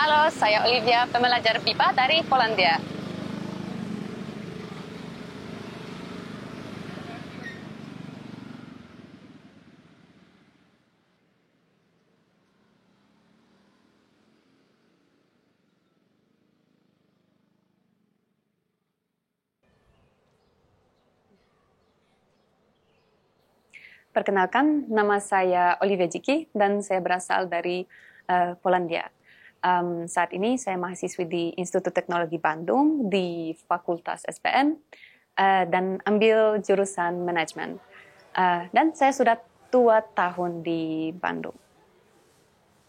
Halo, saya Olivia, pembelajar pipa dari Polandia. Perkenalkan, nama saya Olivia Jiki dan saya berasal dari Polandia. Saat ini saya mahasiswi di Institut Teknologi Bandung di Fakultas SPM dan ambil jurusan manajemen. Dan saya sudah 2 tahun di Bandung.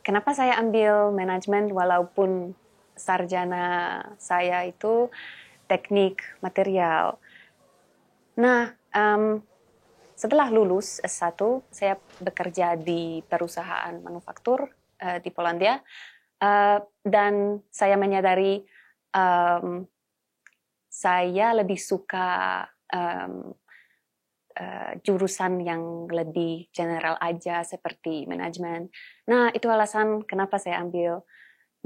Kenapa saya ambil manajemen walaupun sarjana saya itu teknik material? Nah, setelah lulus S1, saya bekerja di perusahaan manufaktur di Polandia, dan saya menyadari saya lebih suka jurusan yang lebih general aja seperti manajemen. Nah, itu alasan kenapa saya ambil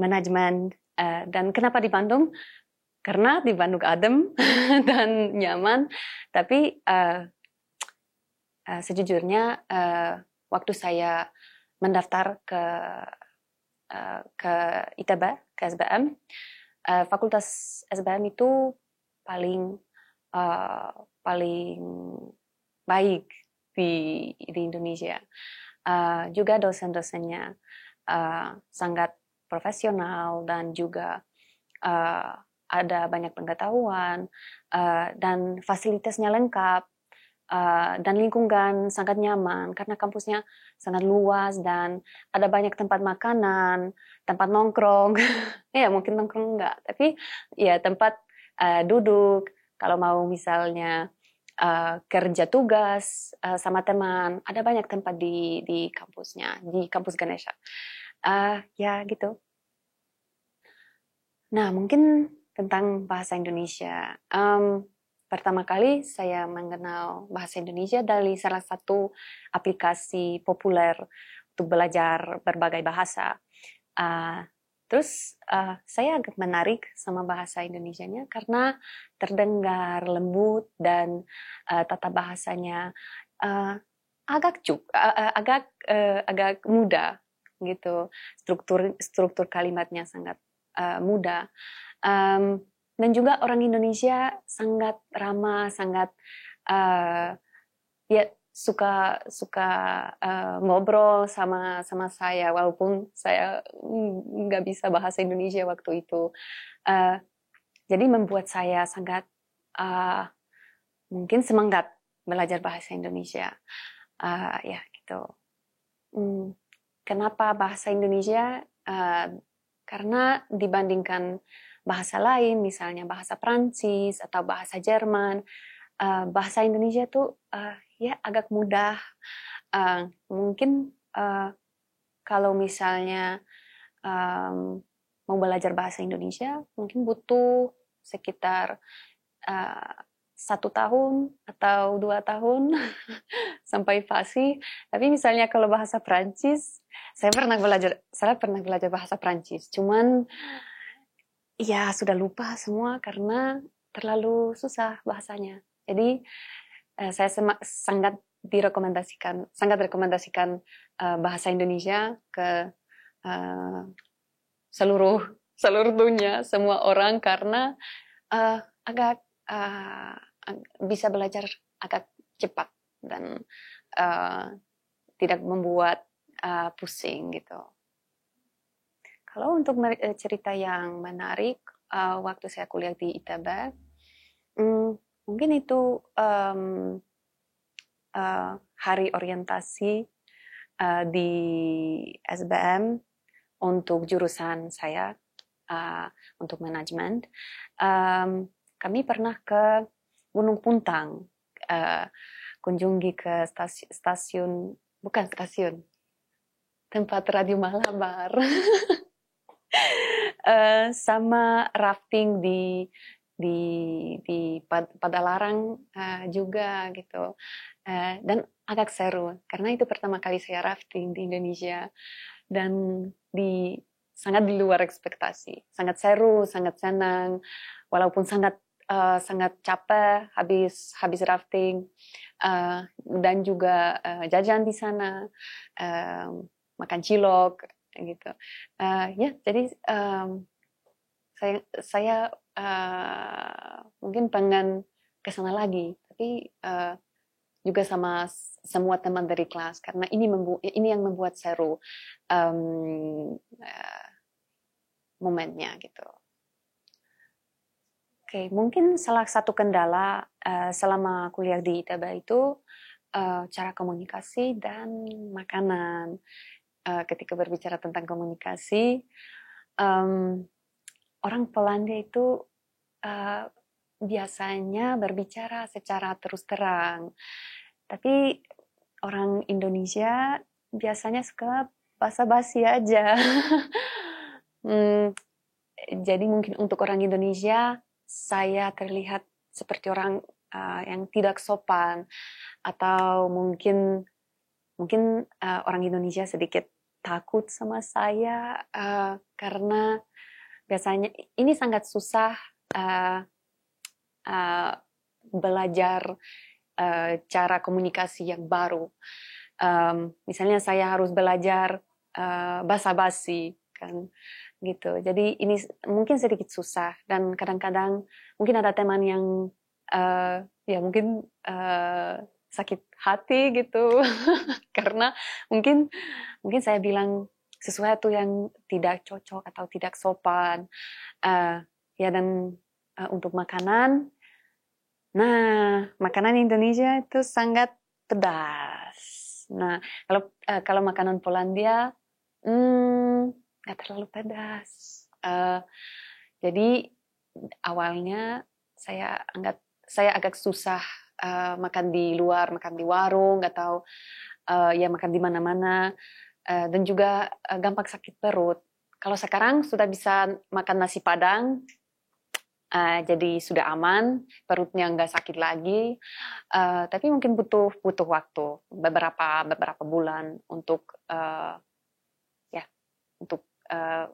manajemen dan kenapa di Bandung? Karena di Bandung adem dan nyaman, tapi sejujurnya waktu saya mendaftar ke ITB, ke SBM, Fakultas SBM itu paling paling baik di Indonesia. Juga dosen-dosennya sangat profesional dan juga ada banyak pengetahuan dan fasilitasnya lengkap. Dan lingkungan sangat nyaman karena kampusnya sangat luas dan ada banyak tempat makanan, tempat nongkrong. Ya mungkin nongkrong enggak, tapi ya tempat duduk. Kalau mau misalnya kerja tugas sama teman, ada banyak tempat di kampusnya, di kampus Ganesha. Ya gitu. Nah mungkin tentang bahasa Indonesia. Pertama kali saya mengenal bahasa Indonesia dari salah satu aplikasi populer untuk belajar berbagai bahasa. Terus saya agak menarik sama bahasa Indonesianya karena terdengar lembut dan tata bahasanya agak mudah gitu. Struktur kalimatnya sangat mudah. Dan juga orang Indonesia sangat ramah, sangat ya suka ngobrol sama saya walaupun saya nggak bisa bahasa Indonesia waktu itu. Jadi membuat saya sangat mungkin semangat belajar bahasa Indonesia. Ya gitu. Kenapa bahasa Indonesia? Karena dibandingkan bahasa lain, misalnya bahasa Prancis atau bahasa Jerman, bahasa Indonesia tuh ya agak mudah. Mungkin kalau misalnya mau belajar bahasa Indonesia, mungkin butuh sekitar 1 tahun atau 2 tahun sampai fasih. Tapi misalnya kalau bahasa Prancis, saya pernah belajar bahasa Prancis. Cuman ya sudah lupa semua karena terlalu susah bahasanya. Jadi saya sangat rekomendasikan bahasa Indonesia ke seluruh dunia, semua orang karena agak bisa belajar agak cepat dan tidak membuat pusing gitu. Kalau untuk cerita yang menarik waktu saya kuliah di ITB, mungkin itu hari orientasi di SBM untuk jurusan saya untuk manajemen. Kami pernah ke Gunung Puntang, kunjungi ke tempat Radio Malabar. Sama rafting di Padalarang juga gitu, dan agak seru karena itu pertama kali saya rafting di Indonesia dan di sangat di luar ekspektasi, sangat seru, sangat senang, walaupun sangat sangat capek habis rafting, dan juga jajan di sana, makan cilok gitu. Ya, jadi saya mungkin pengen ke sana lagi, tapi juga sama semua teman dari kelas, karena ini yang membuat seru momennya gitu. Oke, mungkin salah satu kendala selama kuliah di ITB itu cara komunikasi dan makanan. Ketika berbicara tentang komunikasi, orang Polandia itu biasanya berbicara secara terus terang. Tapi orang Indonesia biasanya suka basa-basi aja. Jadi mungkin untuk orang Indonesia, saya terlihat seperti orang yang tidak sopan, atau mungkin orang Indonesia sedikit takut sama saya karena biasanya ini sangat susah belajar cara komunikasi yang baru. Misalnya saya harus belajar basa-basi kan, gitu. Jadi ini mungkin sedikit susah, dan kadang-kadang mungkin ada teman yang ya mungkin sakit hati gitu karena mungkin saya bilang sesuatu yang tidak cocok atau tidak sopan. Ya, dan untuk makanan, nah, makanan Indonesia itu sangat pedas. Nah, kalau makanan Polandia nggak terlalu pedas. Jadi awalnya saya agak susah makan di luar, makan di warung, atau ya makan di mana-mana, dan juga gampang sakit perut. Kalau sekarang sudah bisa makan nasi Padang, jadi sudah aman, perutnya nggak sakit lagi, tapi mungkin butuh waktu beberapa bulan untuk ya untuk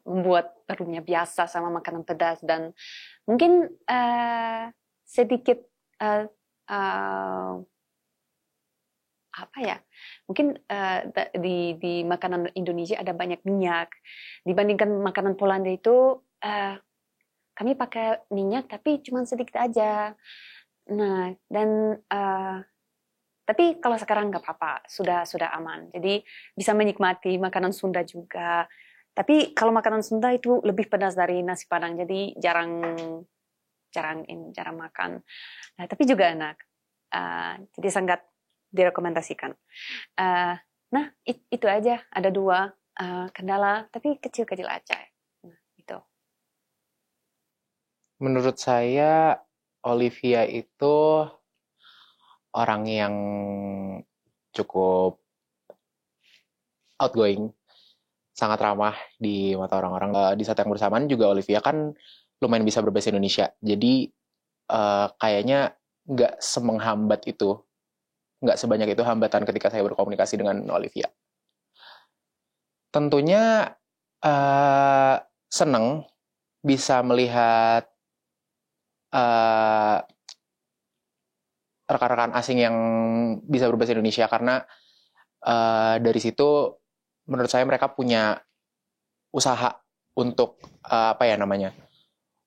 membuat perutnya biasa sama makanan pedas, dan mungkin sedikit apa ya, mungkin di makanan Indonesia ada banyak minyak dibandingkan makanan Polandia itu. Kami pakai minyak tapi cuma sedikit aja. Nah, dan tapi kalau sekarang nggak apa-apa, sudah aman. Jadi bisa menikmati makanan Sunda juga. Tapi kalau makanan Sunda itu lebih pedas dari nasi Padang, jadi jarang makan. Nah, tapi juga enak. Jadi sangat direkomendasikan. Nah, itu aja. Ada 2 kendala, tapi kecil-kecil aja. Nah, itu. Menurut saya, Olivia itu orang yang cukup outgoing, sangat ramah di mata orang-orang. Di saat yang bersamaan juga Olivia kan lumayan bisa berbahasa Indonesia. Jadi kayaknya nggak semenghambat itu, nggak sebanyak itu hambatan ketika saya berkomunikasi dengan Olivia. Tentunya seneng bisa melihat rekan-rekan asing yang bisa berbahasa Indonesia, karena dari situ menurut saya mereka punya usaha untuk apa ya namanya,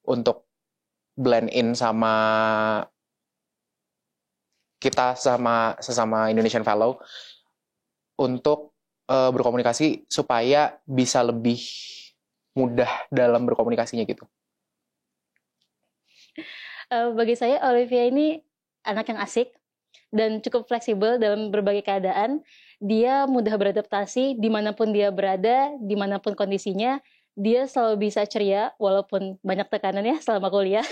untuk blend in sama kita, sama sesama Indonesian Fellow, untuk berkomunikasi supaya bisa lebih mudah dalam berkomunikasinya gitu. Bagi saya Olivia ini anak yang asik dan cukup fleksibel dalam berbagai keadaan. Dia mudah beradaptasi dimanapun dia berada, dimanapun kondisinya. Dia selalu bisa ceria walaupun banyak tekanan ya selama kuliah.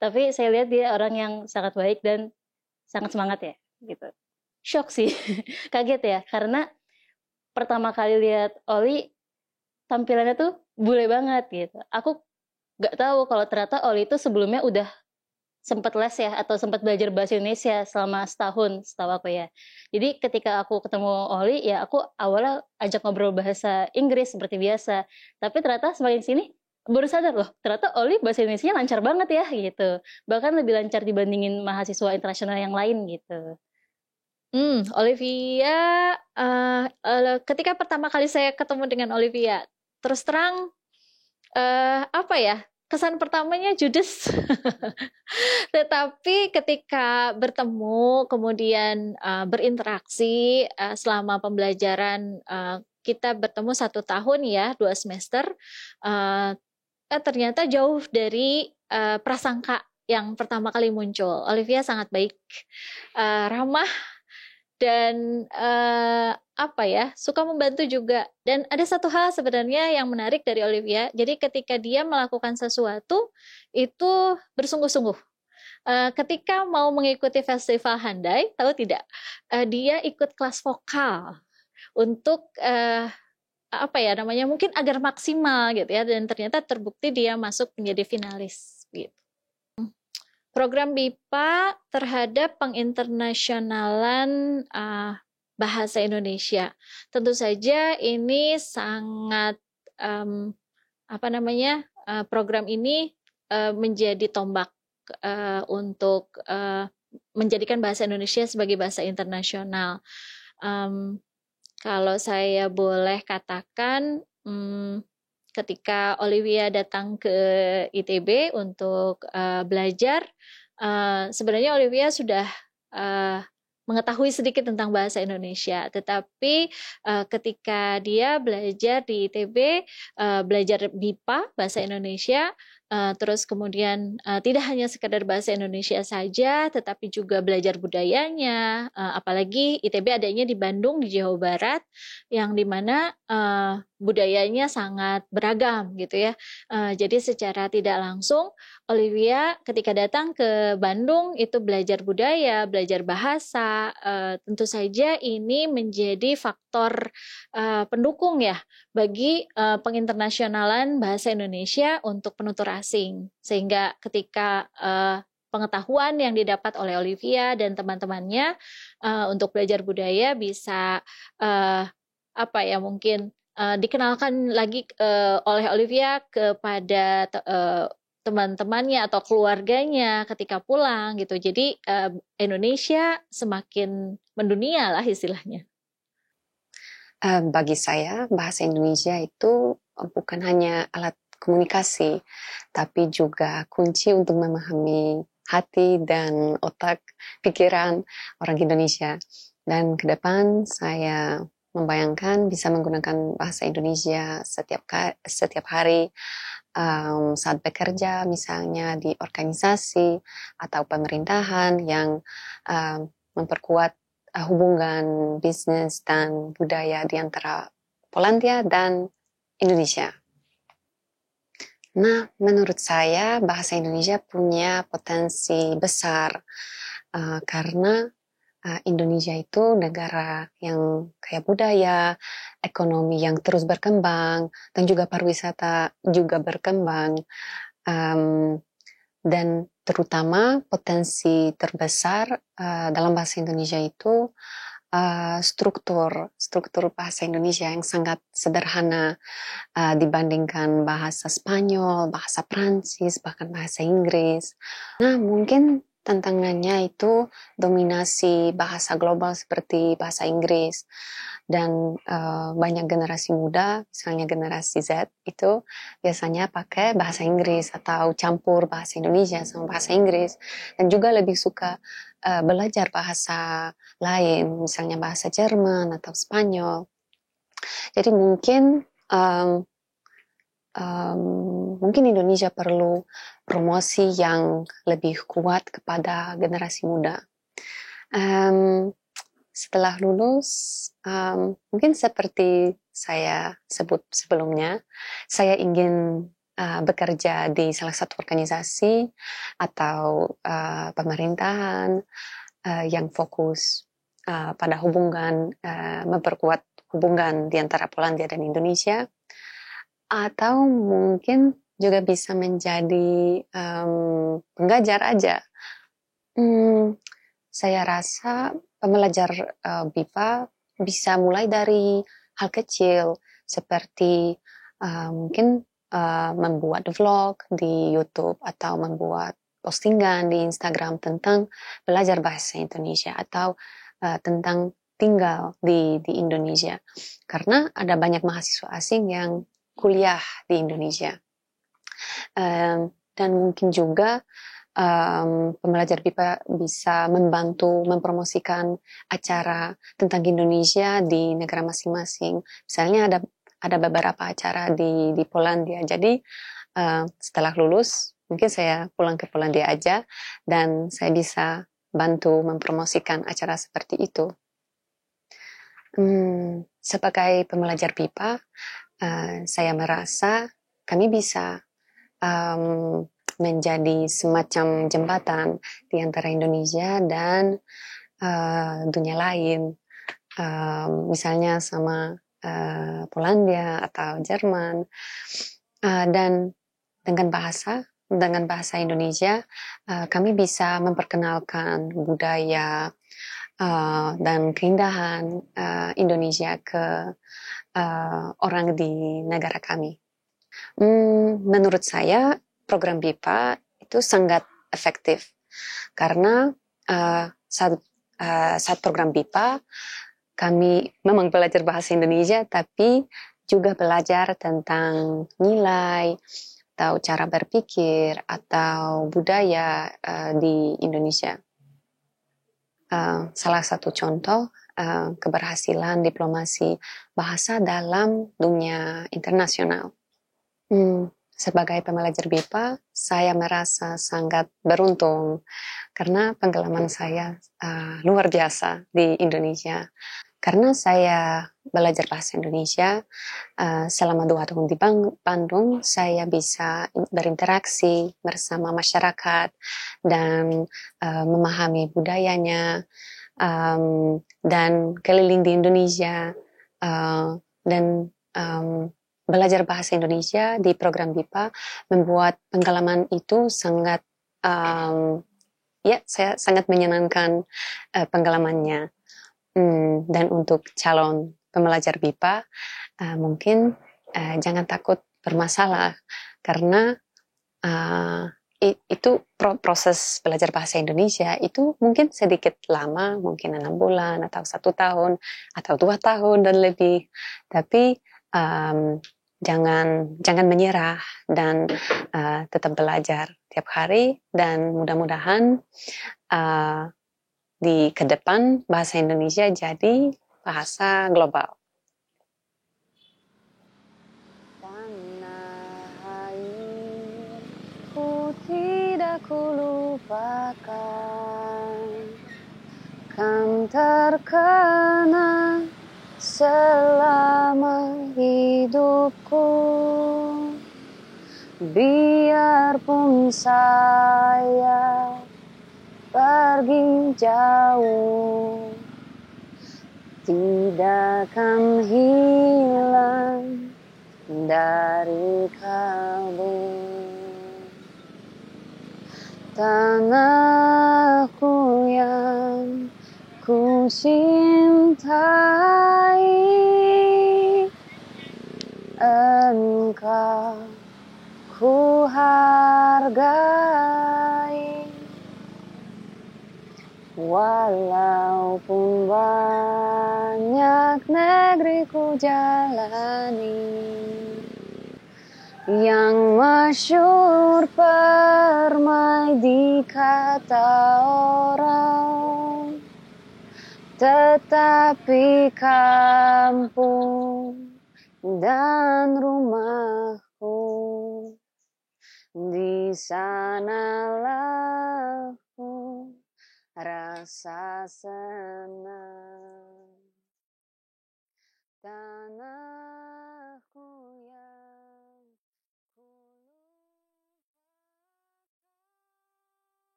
Tapi saya lihat dia orang yang sangat baik dan sangat semangat ya gitu. Shock sih, kaget ya, karena pertama kali lihat Oli tampilannya tuh bule banget gitu. Aku nggak tahu kalau ternyata Oli itu sebelumnya udah sempat les ya atau sempat belajar bahasa Indonesia selama setahun setahu aku ya. Jadi ketika aku ketemu Oli ya aku awalnya ajak ngobrol bahasa Inggris seperti biasa. Tapi ternyata semakin sini baru sadar loh, ternyata Oli bahasa Indonesia lancar banget ya gitu. Bahkan lebih lancar dibandingin mahasiswa internasional yang lain gitu. Olivia, ketika pertama kali saya ketemu dengan Olivia, terus terang apa ya? Kesan pertamanya judes. Tetapi ketika bertemu, kemudian berinteraksi selama pembelajaran, kita bertemu 1 tahun ya, 2 semester, ternyata jauh dari prasangka yang pertama kali muncul. Olivia sangat baik, ramah, dan apa ya, suka membantu juga. Dan ada satu hal sebenarnya yang menarik dari Olivia. Jadi ketika dia melakukan sesuatu itu bersungguh-sungguh. Ketika mau mengikuti festival handai, tahu tidak? Dia ikut kelas vokal untuk apa ya namanya, mungkin agar maksimal gitu ya. Dan ternyata terbukti dia masuk menjadi finalis gitu. Program BIPA terhadap penginternasionalan bahasa Indonesia. Tentu saja ini sangat apa namanya, program ini menjadi tombak untuk menjadikan bahasa Indonesia sebagai bahasa internasional. Kalau saya boleh katakan, ketika Olivia datang ke ITB untuk belajar, sebenarnya Olivia sudah mengetahui sedikit tentang bahasa Indonesia, tetapi ketika dia belajar di ITB, belajar BIPA, bahasa Indonesia, terus kemudian tidak hanya sekedar bahasa Indonesia saja, tetapi juga belajar budayanya, apalagi ITB adanya di Bandung, di Jawa Barat, yang dimana budayanya sangat beragam gitu ya. Jadi secara tidak langsung, Olivia ketika datang ke Bandung itu belajar budaya, belajar bahasa, tentu saja ini menjadi faktor pendukung ya bagi penginternasionalan bahasa Indonesia untuk penutur asing. Sehingga ketika pengetahuan yang didapat oleh Olivia dan teman-temannya untuk belajar budaya bisa apa ya mungkin dikenalkan lagi oleh Olivia kepada teman-temannya atau keluarganya ketika pulang gitu. Jadi Indonesia semakin mendunia lah istilahnya. Bagi saya, bahasa Indonesia itu bukan hanya alat komunikasi, tapi juga kunci untuk memahami hati dan otak, pikiran orang Indonesia. Dan ke depan saya membayangkan bisa menggunakan bahasa Indonesia setiap hari saat bekerja, misalnya di organisasi atau pemerintahan yang memperkuat hubungan bisnis dan budaya di antara Polandia dan Indonesia. Nah, menurut saya bahasa Indonesia punya potensi besar karena Indonesia itu negara yang kaya budaya, ekonomi yang terus berkembang, dan juga pariwisata juga berkembang. Dan terutama potensi terbesar dalam bahasa Indonesia itu struktur bahasa Indonesia yang sangat sederhana dibandingkan bahasa Spanyol, bahasa Prancis, bahkan bahasa Inggris. Nah, mungkin tantangannya itu dominasi bahasa global seperti bahasa Inggris dan banyak generasi muda, misalnya generasi Z itu biasanya pakai bahasa Inggris atau campur bahasa Indonesia sama bahasa Inggris dan juga lebih suka belajar bahasa lain, misalnya bahasa Jerman atau Spanyol. Jadi mungkin Indonesia perlu promosi yang lebih kuat kepada generasi muda. Setelah lulus, mungkin seperti saya sebut sebelumnya, saya ingin bekerja di salah satu organisasi atau pemerintahan yang fokus pada hubungan, memperkuat hubungan di antara Polandia dan Indonesia. Atau mungkin juga bisa menjadi pengajar aja. Saya rasa pembelajar BIPA bisa mulai dari hal kecil seperti mungkin membuat vlog di YouTube atau membuat postingan di Instagram tentang belajar bahasa Indonesia atau tentang tinggal di Indonesia. Karena ada banyak mahasiswa asing yang kuliah di Indonesia. Dan mungkin juga pembelajar BIPA bisa membantu mempromosikan acara tentang Indonesia di negara masing-masing. Misalnya ada beberapa acara di Polandia. Jadi setelah lulus, mungkin saya pulang ke Polandia aja dan saya bisa bantu mempromosikan acara seperti itu. Sebagai pembelajar BIPA, saya merasa kami bisa menjadi semacam jembatan di antara Indonesia dan dunia lain. Misalnya sama Polandia atau Jerman. Dan dengan bahasa Indonesia, kami bisa memperkenalkan budaya dan keindahan Indonesia ke orang di negara kami. Menurut saya, program BIPA itu sangat efektif karena saat program BIPA kami memang belajar bahasa Indonesia tapi juga belajar tentang nilai atau cara berpikir atau budaya di Indonesia. Salah satu contoh keberhasilan diplomasi bahasa dalam dunia internasional. Sebagai pembelajar BIPA, saya merasa sangat beruntung karena pengalaman saya luar biasa di Indonesia. Karena saya belajar bahasa Indonesia selama 2 tahun di Bandung, saya bisa berinteraksi bersama masyarakat dan memahami budayanya dan keliling di Indonesia dan belajar bahasa Indonesia di program BIPA membuat pengalaman itu sangat saya sangat menyenangkan pengalamannya. Dan untuk calon pembelajar BIPA mungkin jangan takut bermasalah karena itu proses belajar bahasa Indonesia itu mungkin sedikit lama, mungkin 6 bulan atau 1 tahun atau 2 tahun dan lebih, tapi jangan menyerah dan tetap belajar tiap hari dan mudah-mudahan di ke depan bahasa Indonesia jadi bahasa global. Tanah airku tidak kulupakan, kan terkenang selama hidupku. Biarpun saya pergi jauh, tidak akan hilang dari kalbu. Tanahku yang ku cintai, engkau ku hargai. Walaupun banyak negeri ku jalani, yang masyhur permai di kata orang, tetapi kampung dan rumahku di sanalah ku rasa senang.